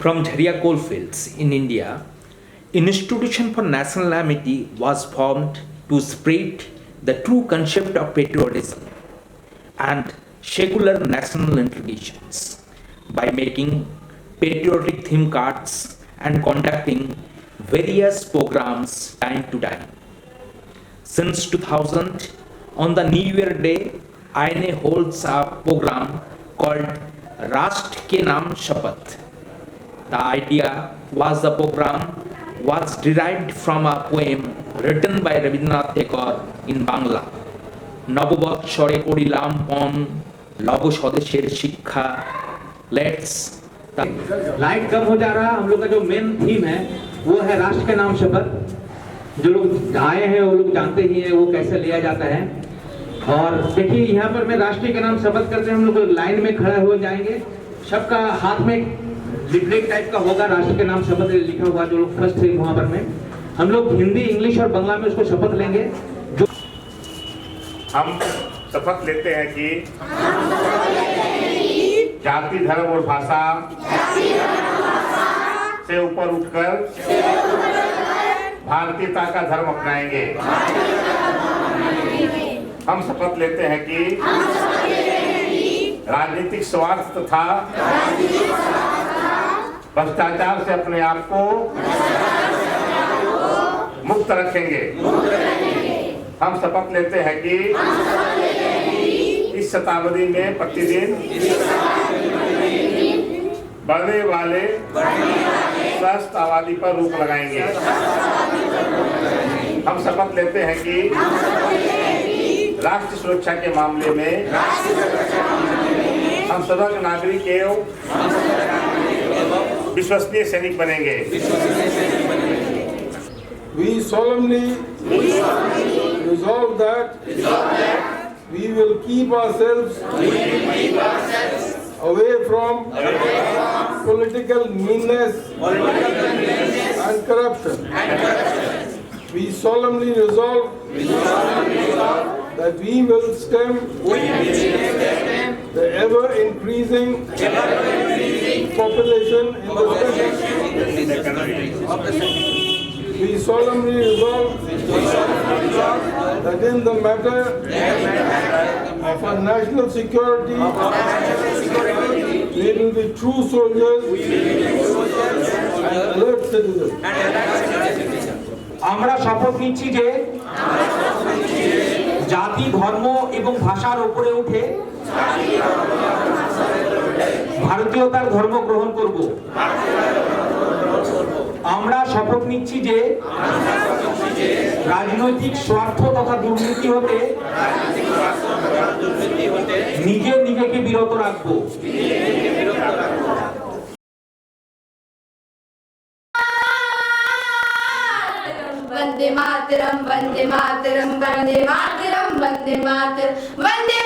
From Jharia coalfields in India, Institution for National Amity was formed to spread the true concept of patriotism and secular national integrations by making patriotic theme cards and conducting various programs time to time. Since 2000, on the New Year Day, INA holds a program called Rashtra Ke Naam Shapath. The idea was the program was derived from a poem written by Rabindranath Tagore in Bangla. নববৎসরে করিলাম পণ লব স্বদেশের শিক্ষা let's light कम हो जा रहा। हम लोग का जो मेन थीम है वो है राष्ट्र के नाम शपथ। जो लोग आए हैं वो लोग जानते ही हैं वो कैसे लिया जाता है। और देखिए यहाँ पर मैं राष्ट्र के नाम शपथ करते हैं हम लोग लाइन में खड़े हो जाएंगे। सबका हाथ में लिपलेट टाइप का होगा राष्ट्र के नाम शपथ लिखा हुआ। जो लोग फर्स्ट थे वहाँ पर में हम लोग हिंदी इंग्लिश और बांग्ला में उसको शपथ लेंगे। जो हम शपथ लेते हैं कि जाति धर्म और भाषा से ऊपर उठकर भारतीयता का धर्म अपनाएंगे। हम शपथ लेते हैं कि राजनीतिक स्वार्थ तथा भ्रष्टाचार से अपने आप को मुक्त रखेंगे। हम शपथ लेते हैं कि इस शताब्दी में प्रतिदिन बढ़ने वाले स्वस्थ आबादी पर रोक लगाएंगे। हम शपथ लेते हैं कि राष्ट्र सुरक्षा के मामले में हम सजग नागरिक एवं विश्वसनीय सैनिक बनेंगे। We solemnly resolve that we will keep ourselves away from political meanness and corruption. We solemnly resolve that we will stem the ever increasing population in the country. We solemnly resolve that in the matter of our national security, we will be true soldiers and alert citizens. আমরা শপথ নিচ্ছি যে জাতি ধর্ম এবং ভাষার উপরে উঠে ভারতীয়তার ধর্ম গ্রহণ করব। আমরা শপথ নিচ্ছি যে রাজনৈতিক স্বার্থ তথা দুর্নীতি হতে নিজেকে বিরত রাখবো। वंदे मातरम वंदे मातरम वंदे मातरम वंदे मातरम वंदे